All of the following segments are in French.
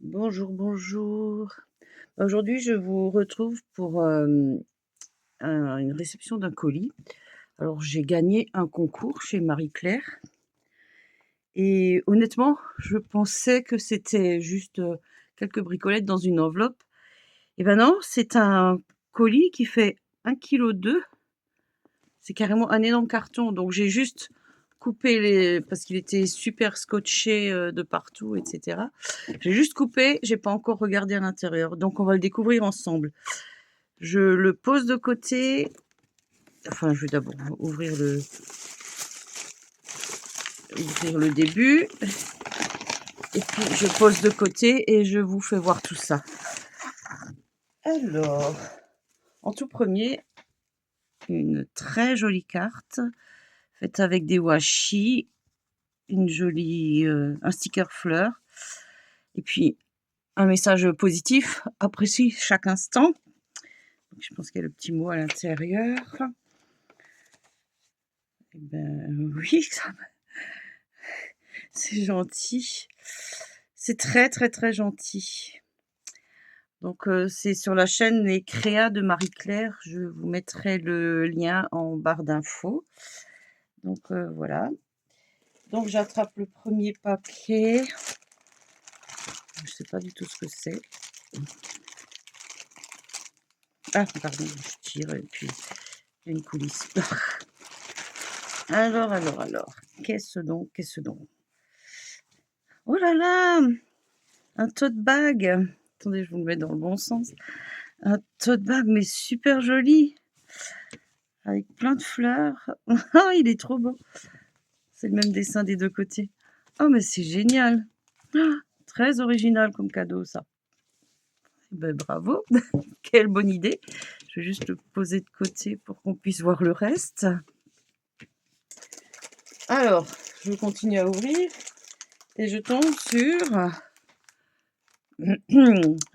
Bonjour, bonjour. Aujourd'hui, je vous retrouve pour, une réception d'un colis. Alors, j'ai gagné un concours chez Marie Claire et honnêtement, je pensais que c'était juste, quelques bricolettes dans une enveloppe. Et ben non, c'est un colis qui fait 1,2 kg. C'est carrément un énorme carton, donc j'ai juste coupé les parce qu'il était super scotché, de partout et cetera. J'ai juste coupé, j'ai pas encore regardé à l'intérieur, donc on va le découvrir ensemble. Je le pose de côté, enfin je vais d'abord ouvrir le début et puis je pose de côté et je vous fais voir tout ça. Alors, en tout premier, une très jolie carte faite avec des washi, une jolie, un sticker fleur et puis un message positif: «Apprécie chaque instant». Donc je pense qu'il y a le petit mot à l'intérieur. Et ben oui, c'est gentil. C'est très, très, très gentil. Donc c'est sur la chaîne Les Créas de Marie Claire. Je vous mettrai le lien en barre d'infos. Donc voilà. Donc j'attrape le premier paquet. Je sais pas du tout ce que c'est. Ah pardon, je tire et puis il y a une coulisse. Alors, qu'est-ce donc? Qu'est-ce donc? Oh là là! Un tote bag. Attendez, je vous le mets dans le bon sens. Un tote bag, mais super joli, avec plein de fleurs. Ah, il est trop beau. C'est le même dessin des deux côtés. Oh, mais c'est génial. Ah, très original comme cadeau, ça. Ben, bravo. Quelle bonne idée. Je vais juste le poser de côté pour qu'on puisse voir le reste. Alors, je continue à ouvrir et je tombe sur...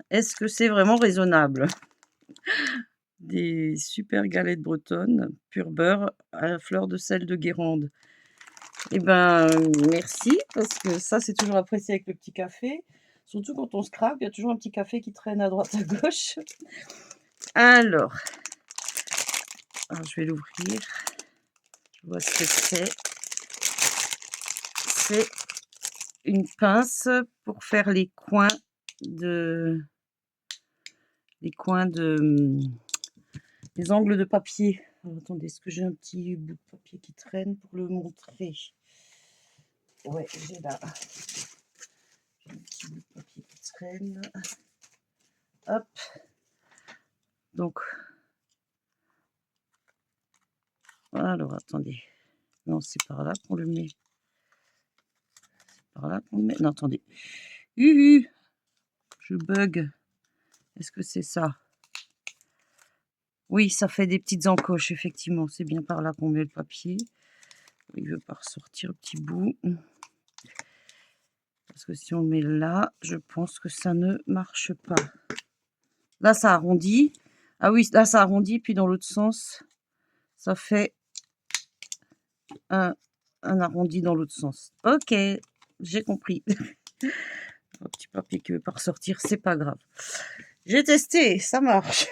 Est-ce que c'est vraiment raisonnable? Des super galettes bretonnes, pur beurre à la fleur de sel de Guérande. Eh ben, merci, parce que ça, c'est toujours apprécié avec le petit café. Surtout quand on scrape, il y a toujours un petit café qui traîne à droite, à gauche. Alors, je vais l'ouvrir. Je vois ce que c'est. C'est une pince pour faire de les coins de, les angles de papier. Alors, attendez, est-ce que j'ai un petit bout de papier qui traîne pour le montrer? Ouais, j'ai là un petit bout de papier qui traîne. Hop. Donc, alors attendez. Non, c'est par là qu'on le met. C'est par là qu'on le met. Non, attendez. Je bug. Est-ce que c'est ça? Oui, ça fait des petites encoches, effectivement. C'est bien par là qu'on met le papier. Il ne veut pas ressortir le petit bout. Parce que si on le met là, je pense que ça ne marche pas. Là, ça arrondit. Ah oui, là, ça arrondit. Puis dans l'autre sens, ça fait un arrondi dans l'autre sens. Ok, j'ai compris. Un petit papier qui ne veut pas ressortir, c'est pas grave. J'ai testé, ça marche.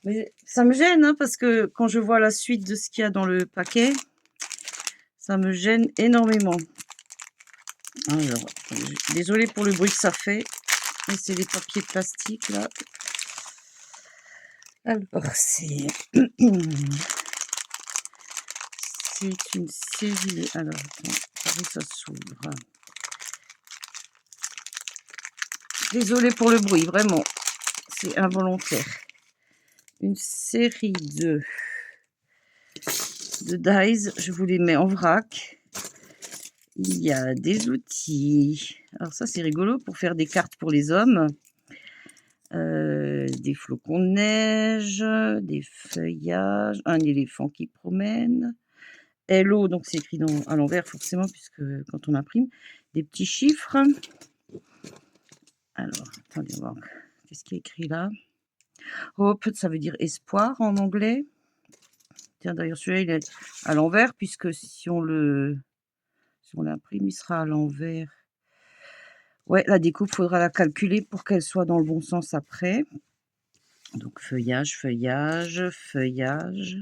Mais ça me gêne, hein, parce que quand je vois la suite de ce qu'il y a dans le paquet, ça me gêne énormément. Alors, désolée pour le bruit que ça fait. Mais c'est des papiers plastiques, là. Alors, c'est... c'est une série... Alors, attends, par où ça s'ouvre? Désolée pour le bruit, vraiment. C'est involontaire. Une série de dies. Je vous les mets en vrac. Il y a des outils. Alors ça, c'est rigolo pour faire des cartes pour les hommes. Des flocons de neige, des feuillages, un éléphant qui promène. Hello, donc c'est écrit à l'envers forcément, puisque quand on imprime, des petits chiffres. Alors, attendez, on va voir. Qu'est-ce qui est écrit là? Hope, ça veut dire espoir en anglais. Tiens, d'ailleurs, celui-là, il est à l'envers, puisque si on l'imprime, il sera à l'envers. Ouais, la découpe, faudra la calculer pour qu'elle soit dans le bon sens après. Donc feuillage, feuillage, feuillage.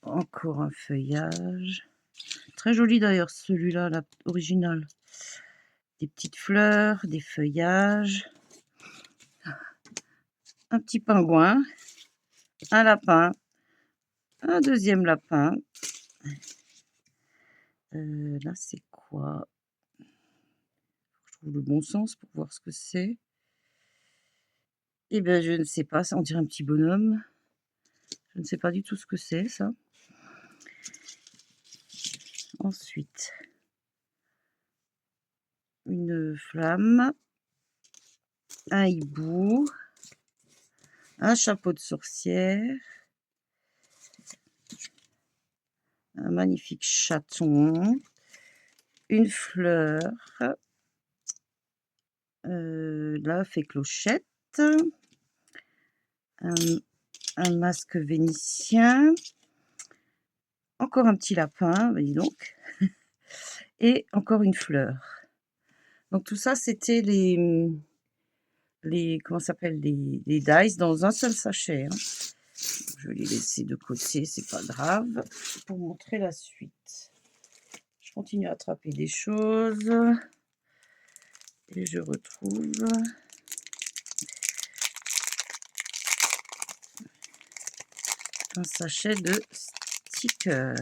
Encore un feuillage. Très joli d'ailleurs celui-là, l'original. Des petites fleurs, des feuillages. Un petit pingouin. Un lapin. Un deuxième lapin. Là, c'est quoi? Je trouve le bon sens pour voir ce que c'est. Eh bien, je ne sais pas, ça on dirait un petit bonhomme. Je ne sais pas du tout ce que c'est ça. Ensuite, une flamme, un hibou, un chapeau de sorcière, un magnifique chaton, une fleur, la fée Clochette, un masque vénitien, encore un petit lapin, bah dis donc, et encore une fleur. Donc tout ça, c'était les comment ça s'appelle? Les dice dans un seul sachet, hein. Je vais les laisser de côté, c'est pas grave, pour montrer la suite. Je continue à attraper des choses et je retrouve un sachet de stickers.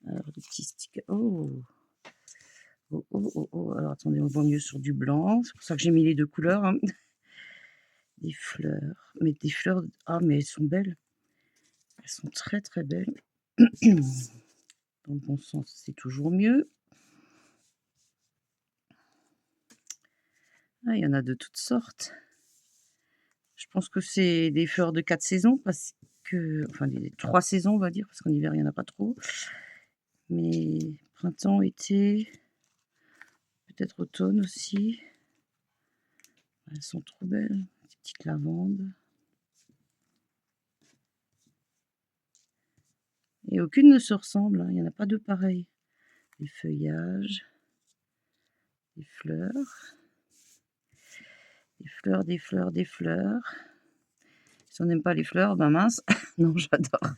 Alors, des petits stickers. Oh! Oh, oh, oh, oh. Alors, attendez, on voit mieux sur du blanc. C'est pour ça que j'ai mis les deux couleurs, hein. Des fleurs. Mais des fleurs. Ah, mais elles sont belles. Elles sont très, très belles. Dans le bon sens, c'est toujours mieux. Ah, il y en a de toutes sortes. Je pense que c'est des fleurs de 4 saisons parce que enfin, les 3 saisons, on va dire, parce qu'en hiver, il y en a pas trop. Mais printemps, été, peut-être automne aussi. Elles sont trop belles, ces petites lavandes. Et aucune ne se ressemble, hein, il y en a pas 2 pareilles. Des feuillages, des fleurs, des fleurs, des fleurs, des fleurs. Si on n'aime pas les fleurs, ben mince. Non, j'adore.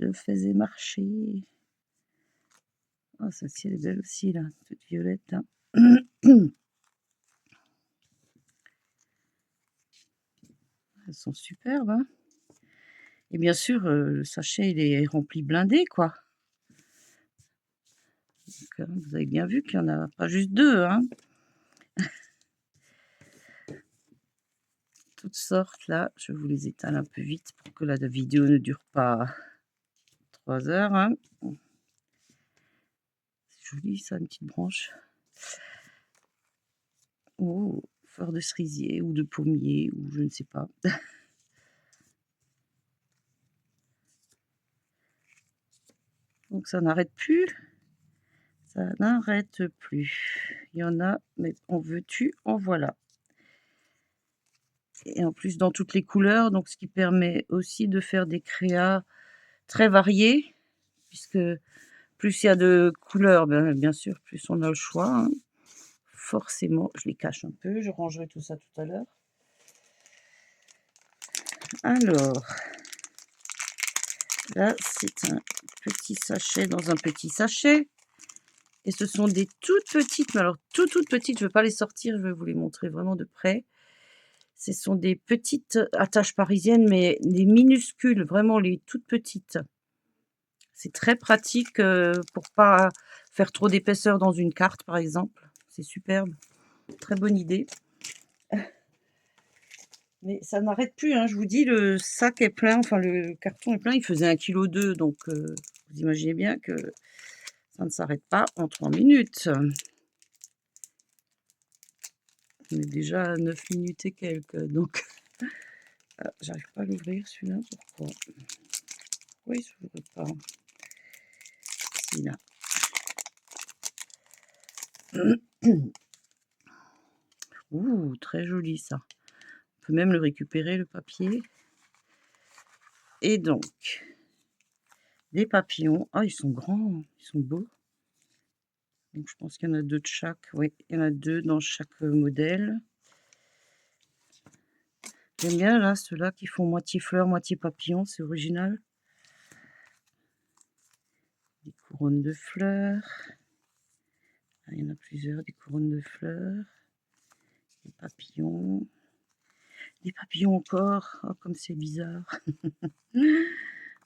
Je faisais marcher. Oh, celle-ci, elle est belle aussi, là, toute violette, là. Elles sont superbes, hein. Et bien sûr, le sachet, il est rempli blindé, quoi. Donc, vous avez bien vu qu'il y en a pas juste 2, hein. Toutes sortes, là. Je vous les étale un peu vite pour que la vidéo ne dure pas 3 heures, hein. C'est joli ça, une petite branche. Oh, fleur de cerisier ou de pommier ou je ne sais pas. Donc ça n'arrête plus. Ça n'arrête plus. Il y en a, mais en veux-tu, en voilà. Et en plus dans toutes les couleurs, donc ce qui permet aussi de faire des créas très variés, puisque plus il y a de couleurs, ben, bien sûr, plus on a le choix, hein. Forcément, je les cache un peu, je rangerai tout ça tout à l'heure. Alors, là, c'est un petit sachet dans un petit sachet. Et ce sont des toutes petites, mais alors toutes petites, je ne veux pas les sortir, je vais vous les montrer vraiment de près. Ce sont des petites attaches parisiennes, mais des minuscules, vraiment les toutes petites. C'est très pratique pour pas faire trop d'épaisseur dans une carte, par exemple. C'est superbe. Très bonne idée. Mais ça n'arrête plus, hein. Je vous dis, le sac est plein, enfin le carton est plein. Il faisait 1,2 kg, donc vous imaginez bien que ça ne s'arrête pas en 3 minutes. On est déjà à 9 minutes et quelques, donc ah, j'arrive pas à l'ouvrir celui-là, pourquoi? Pourquoi il s'ouvre pas? Si, là. Ouh, très joli ça. On peut même le récupérer, le papier. Et donc, des papillons. Ah, ils sont grands, ils sont beaux. Donc je pense qu'il y en a 2 de chaque. Oui, il y en a 2 dans chaque, modèle. J'aime bien là, ceux-là qui font moitié fleurs, moitié papillon, c'est original. Des couronnes de fleurs. Ah, il y en a plusieurs, des couronnes de fleurs. Des papillons. Des papillons encore. Oh, comme c'est bizarre.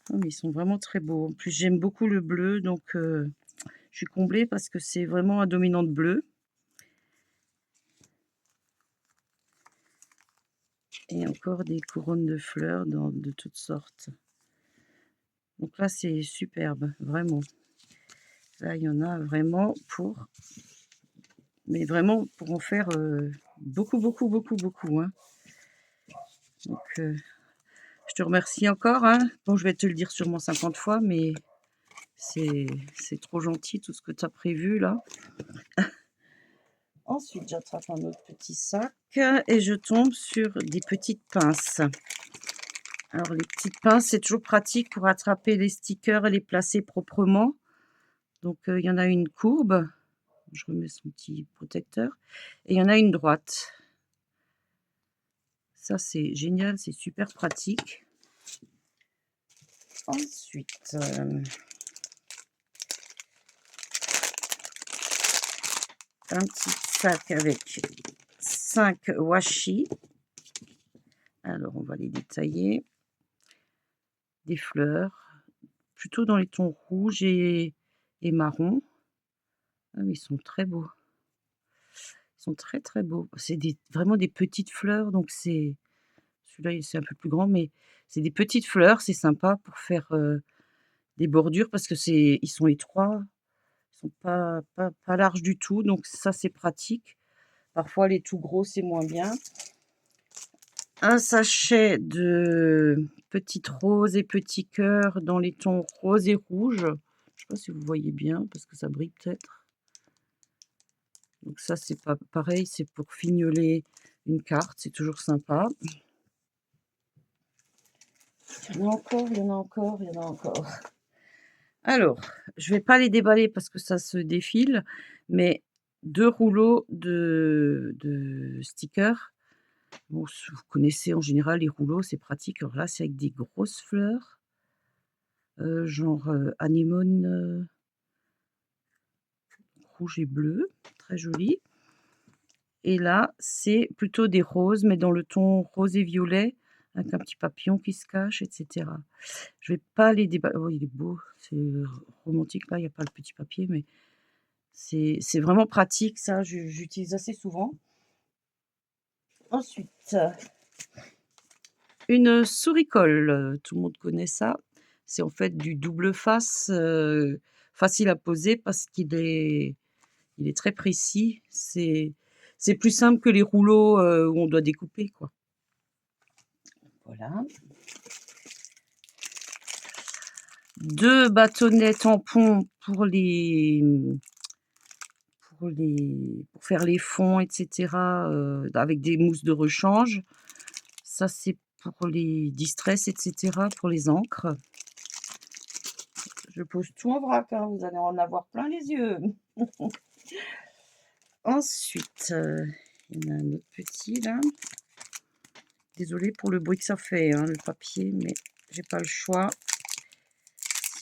Oh, mais ils sont vraiment très beaux. En plus, j'aime beaucoup le bleu, donc je suis comblée parce que c'est vraiment à dominante bleue. Et encore des couronnes de fleurs de toutes sortes. Donc là, c'est superbe, vraiment. Là, il y en a vraiment mais vraiment pour en faire beaucoup, beaucoup, beaucoup, beaucoup, hein. Donc, je te remercie encore, hein. Bon, je vais te le dire sûrement 50 fois, mais c'est trop gentil tout ce que tu as prévu là. Ensuite, j'attrape un autre petit sac et je tombe sur des petites pinces. Alors, les petites pinces, c'est toujours pratique pour attraper les stickers et les placer proprement. Donc, il y en a une courbe. Je remets son petit protecteur. Et il y en a une droite. Ça, c'est génial, c'est super pratique. Ensuite, un petit sac avec 5 washi. Alors, on va les détailler. Des fleurs, plutôt dans les tons rouges et marron. Ah, mais ils sont très beaux. Ils sont très, très beaux. C'est vraiment des petites fleurs, donc celui-là, c'est un peu plus grand, mais c'est des petites fleurs, c'est sympa pour faire, des bordures parce que ils sont étroits, ils sont pas larges du tout, donc ça, c'est pratique. Parfois, les tout gros, c'est moins bien. Un sachet de petites roses et petits cœurs dans les tons rose et rouge. Je ne sais pas si vous voyez bien parce que ça brille peut-être. Donc ça, c'est pas pareil, c'est pour fignoler une carte, c'est toujours sympa. Il y en a encore, il y en a encore, il y en a encore. Alors, je vais pas les déballer parce que ça se défile, mais 2 rouleaux de stickers. Bon, vous connaissez en général les rouleaux, c'est pratique. Alors là, c'est avec des grosses fleurs, genre, anémone, rouge et bleu, très joli. Et là, c'est plutôt des roses, mais dans le ton rose et violet, avec un petit papillon qui se cache, et cetera. Je vais pas les déballer. Oh, il est beau, c'est romantique. Là, il y a pas le petit papier, mais c'est vraiment pratique ça, j'utilise assez souvent. Ensuite, une souris-colle, tout le monde connaît ça. C'est en fait du double face, facile à poser parce il est très précis. C'est plus simple que les rouleaux, où on doit découper, quoi. Voilà. 2 bâtonnets tampons pour faire les fonds et cetera, avec des mousses de rechange. Ça, c'est pour les distress et cetera, pour les encres. Je pose tout en vrac, hein, vous allez en avoir plein les yeux. Ensuite, il y en a un autre petit là. Désolée pour le bruit que ça fait, hein, le papier, mais j'ai pas le choix.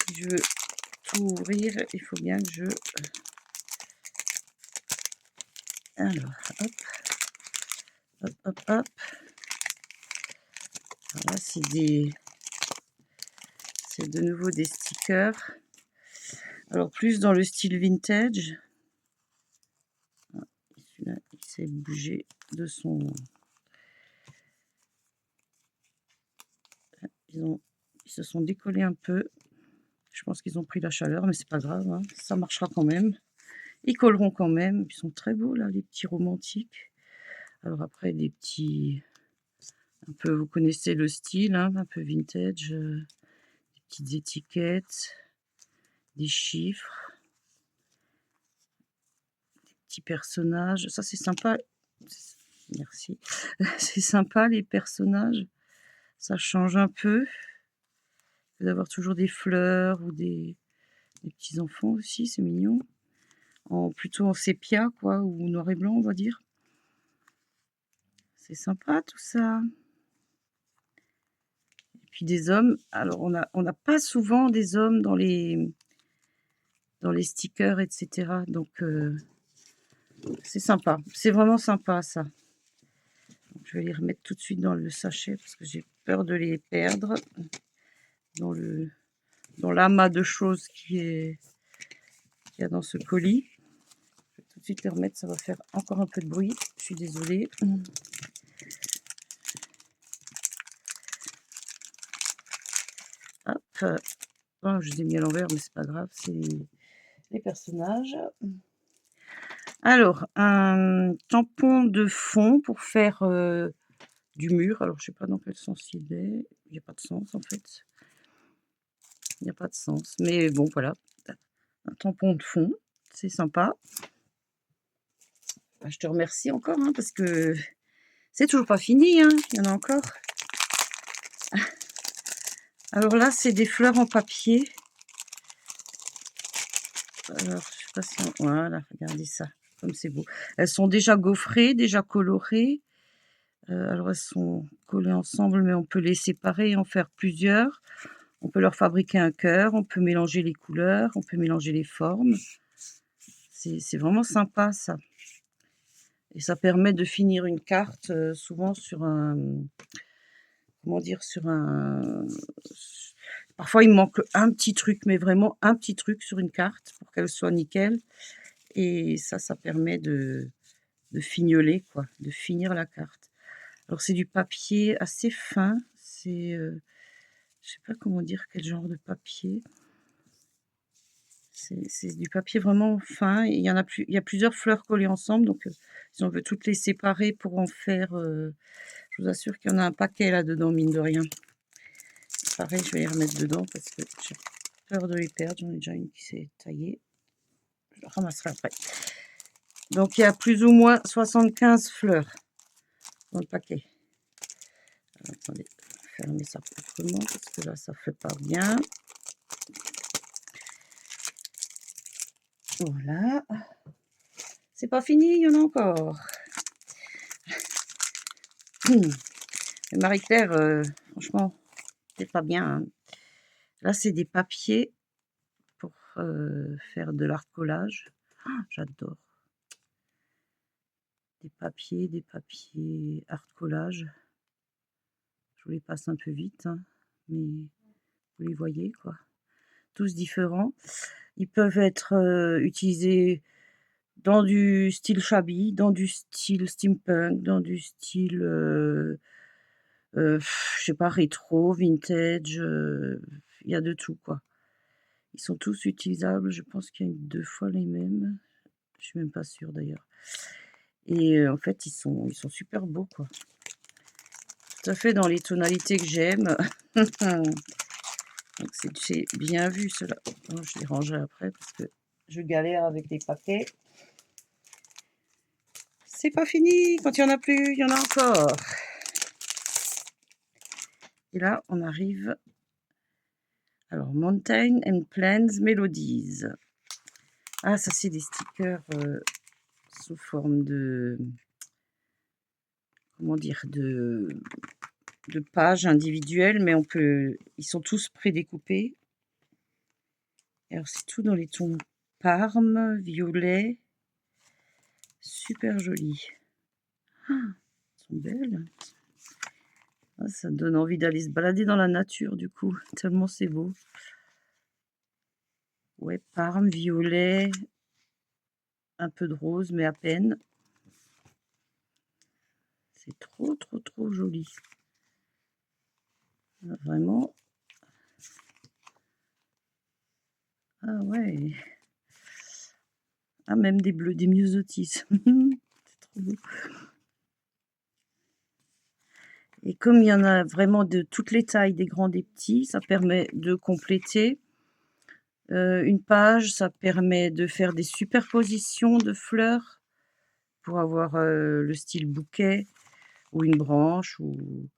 Si je veux tout ouvrir, il faut bien que je alors, hop, hop, hop, hop. Voilà, c'est de nouveau des stickers. Alors plus dans le style vintage. Ah, celui-là, il s'est bougé de son ils se sont décollés un peu. Je pense qu'ils ont pris la chaleur, mais c'est pas grave, hein, ça marchera quand même. Ils colleront quand même. Ils sont très beaux là, les petits romantiques. Alors après des petits un peu, vous connaissez le style, hein, un peu vintage, des petites étiquettes, des chiffres, des petits personnages. Ça, c'est sympa. Merci. C'est sympa les personnages. Ça change un peu d'avoir toujours des fleurs ou des petits enfants aussi, c'est mignon. plutôt en sépia quoi, ou noir et blanc, on va dire. C'est sympa tout ça. Et puis des hommes, alors on n'a pas souvent des hommes dans les stickers et cetera, donc c'est sympa. C'est vraiment sympa ça. Donc je vais les remettre tout de suite dans le sachet parce que j'ai peur de les perdre dans l'amas de choses qu'il y a dans ce colis. Je vais tout de suite les remettre, ça va faire encore un peu de bruit. Je suis désolée. Hop. Oh, je les ai mis à l'envers, mais c'est pas grave, c'est les personnages. Alors, un tampon de fond pour faire du mur. Alors, je sais pas dans quel sens il est. Il n'y a pas de sens en fait. Il n'y a pas de sens. Mais bon, voilà. Un tampon de fond, c'est sympa. Bah, je te remercie encore hein, parce que c'est toujours pas fini. Hein. Il y en a encore. Alors là, c'est des fleurs en papier. Alors, je sais pas si on... Voilà, regardez ça. Comme c'est beau. Elles sont déjà gaufrées, déjà colorées. Alors, elles sont collées ensemble, mais on peut les séparer et en faire plusieurs. On peut leur fabriquer un cœur, on peut mélanger les couleurs, on peut mélanger les formes. C'est vraiment sympa, ça. Et ça permet de finir une carte, souvent sur un... Comment dire? Sur un... Parfois, il manque un petit truc, mais vraiment un petit truc sur une carte pour qu'elle soit nickel. Et ça permet de fignoler, quoi, de finir la carte. Alors, c'est du papier assez fin. C'est... je sais pas comment dire quel genre de papier. C'est du papier vraiment fin. Il y en a il y a plusieurs fleurs collées ensemble. Donc, si on veut toutes les séparer pour en faire... je vous assure qu'il y en a un paquet là-dedans, mine de rien. Pareil, je vais les remettre dedans parce que j'ai peur de les perdre. J'en ai déjà une qui s'est taillée. Je la ramasserai après. Donc, il y a plus ou moins 75 fleurs dans le paquet. Alors, attendez, fermer ça proprement parce que là, ça fait pas bien. Voilà. C'est pas fini, il y en a encore. Marie-Claire, franchement, c'est pas bien. Hein. Là, c'est des papiers pour faire de l'art collage. Oh, j'adore. Des papiers art collage. Je vous les passe un peu vite, hein, mais vous les voyez, quoi. Tous différents. Ils peuvent être utilisés dans du style shabby, dans du style steampunk, dans du style, je sais pas, rétro, vintage, il y a de tout, quoi. Ils sont tous utilisables, je pense qu'il y a 2 fois les mêmes. Je suis même pas sûre d'ailleurs. Et en fait, ils sont super beaux, quoi. Tout à fait dans les tonalités que j'aime. Donc c'est bien vu cela. Oh, je les rangerai après parce que je galère avec les paquets. C'est pas fini. Quand il y en a plus, il y en a encore. Et là, on arrive. Alors, Mountain and Plains Melodies. Ah, ça, c'est des stickers sous forme de... Comment dire? De pages individuelles, mais ils sont tous prédécoupés. Alors, c'est tout dans les tons parme, violet. Super joli. Ah, elles sont belles. Ah, ça donne envie d'aller se balader dans la nature, du coup, tellement c'est beau. Ouais, parme, violet, un peu de rose, mais à peine. C'est trop, trop, trop joli. Vraiment. Ah ouais. Ah, même des bleus, des myosotis. C'est trop beau. Et comme il y en a vraiment de toutes les tailles, des grands, des petits, ça permet de compléter une page. Ça permet de faire des superpositions de fleurs pour avoir le style bouquet ou une branche ou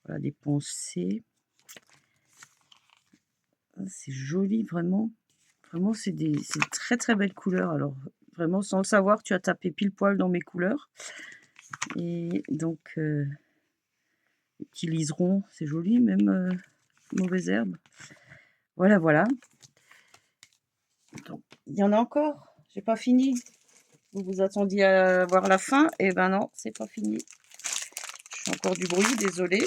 voilà, des pensées. C'est joli, vraiment. Vraiment, c'est très, très belles couleurs. Alors, Vraiment, sans le savoir, tu as tapé pile poil dans mes couleurs. Et donc, les petits liserons, c'est joli, même mauvaise herbe. Voilà, voilà. Donc, il y en a encore. J'ai pas fini. Vous vous attendiez à voir la fin? Eh ben non, c'est pas fini. Je fais encore du bruit, désolée.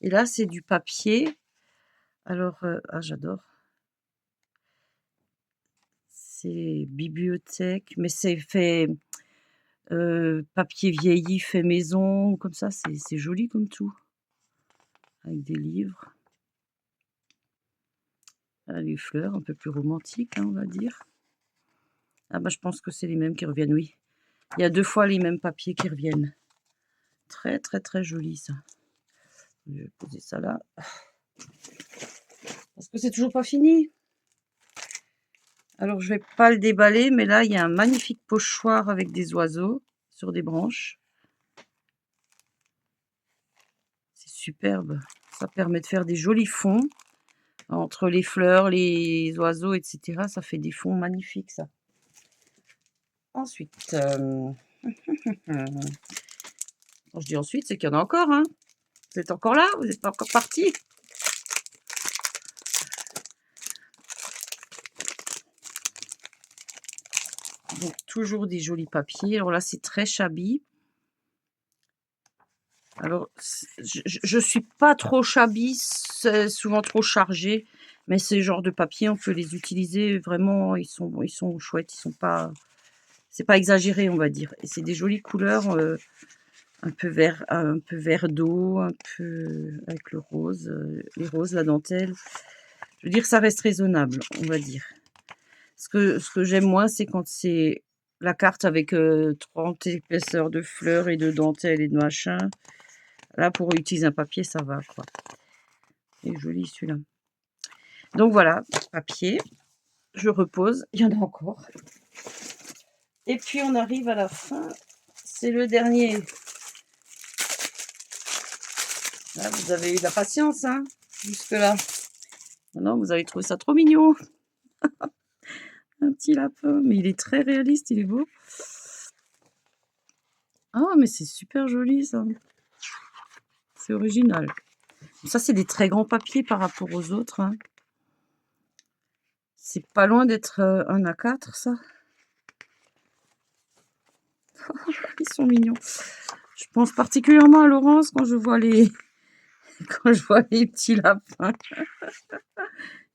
Et là, c'est du papier. Alors, ah, j'adore. C'est bibliothèque, mais c'est fait papier vieilli, fait maison, comme ça, c'est joli comme tout. Avec des livres. Ah, les fleurs, un peu plus romantiques, hein, on va dire. Ah bah, je pense que c'est les mêmes qui reviennent, oui. Il y a 2 fois les mêmes papiers qui reviennent. Très, très, très joli ça. Je vais poser ça là. Parce que c'est toujours pas fini. Alors je vais pas le déballer, mais là, il y a un magnifique pochoir avec des oiseaux sur des branches. C'est superbe. Ça permet de faire des jolis fonds. Entre les fleurs, les oiseaux, et cetera, ça fait des fonds magnifiques ça. Ensuite, quand je dis ensuite, c'est qu'il y en a encore, hein. Vous êtes encore là? Vous n'êtes pas encore partis? Donc toujours des jolis papiers. Alors là, c'est très shabby. Alors, je suis pas trop shabby, c'est souvent trop chargé, mais ces genres de papiers, on peut les utiliser vraiment, ils sont chouettes, ils sont pas c'est pas exagéré, on va dire. Et c'est des jolies couleurs, un peu vert d'eau, un peu avec le rose, les roses, la dentelle. Je veux dire, ça reste raisonnable, on va dire. Ce que j'aime moins, c'est quand c'est la carte avec 30 épaisseurs de fleurs et de dentelle et de machin. Là, pour utiliser un papier, ça va, quoi. Il est joli celui-là. Donc voilà, papier. Je repose. Il y en a encore. Et puis on arrive à la fin. C'est le dernier. Là, vous avez eu de la patience, hein, jusque-là. Non, vous avez trouvé ça trop mignon. Un petit lapin. Mais il est très réaliste, il est beau. Ah, mais c'est super joli, ça. C'est original. Ça, c'est des très grands papiers par rapport aux autres, hein. C'est pas loin d'être un A4, ça. Ils sont mignons. Je pense particulièrement à Laurence quand je vois les quand je vois les petits lapins.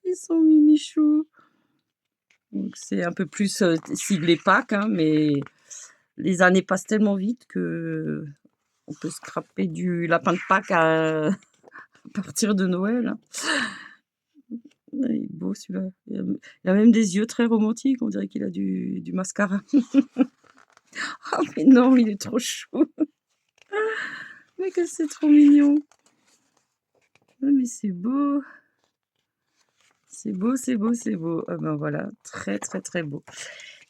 Ils sont mimichous. Donc c'est un peu plus ciblé Pâques, hein, mais les années passent tellement vite que on peut scraper du lapin de Pâques à partir de Noël, hein. Il est beau celui-là. Il a même des yeux très romantiques, on dirait qu'il a du mascara. Ah mais non, il est trop chou. Mais que c'est trop mignon. Ah, mais c'est beau. C'est beau, c'est beau, c'est beau. Ah ben voilà, très, très, très beau.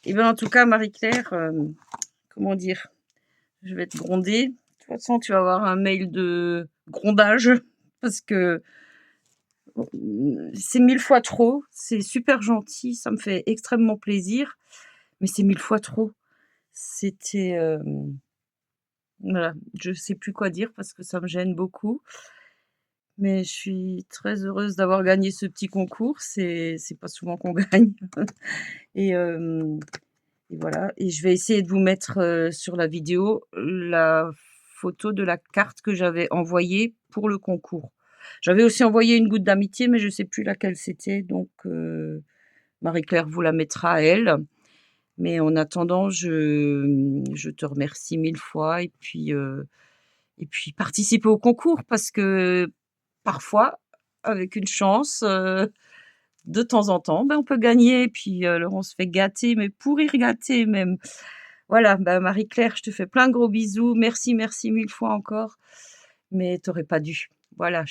Et ben en tout cas, Marie-Claire, comment dire? Je vais te gronder. De toute façon, tu vas avoir un mail de grondage parce que c'est 1000 fois trop. C'est super gentil, ça me fait extrêmement plaisir, mais c'est 1000 fois trop. C'était, voilà, je sais plus quoi dire parce que ça me gêne beaucoup. Mais je suis très heureuse d'avoir gagné ce petit concours. C'est pas souvent qu'on gagne. Et, et voilà. Et je vais essayer de vous mettre sur la vidéo la photo de la carte que j'avais envoyée pour le concours. J'avais aussi envoyé une goutte d'amitié, mais je sais plus laquelle c'était. Donc, Marie-Claire vous la mettra à elle. Mais en attendant, je te remercie 1000 fois. Et puis participer au concours parce que parfois, avec une chance, de temps en temps, ben, on peut gagner et puis, alors on se fait gâter, mais pourrir gâter même. Voilà, bah, Marie-Claire, je te fais plein de gros bisous. Merci, merci 1000 fois encore, mais tu aurais pas dû. Voilà,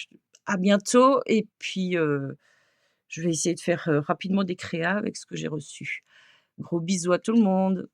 à bientôt et puis, je vais essayer de faire, rapidement des créas avec ce que j'ai reçu. Gros bisous à tout le monde.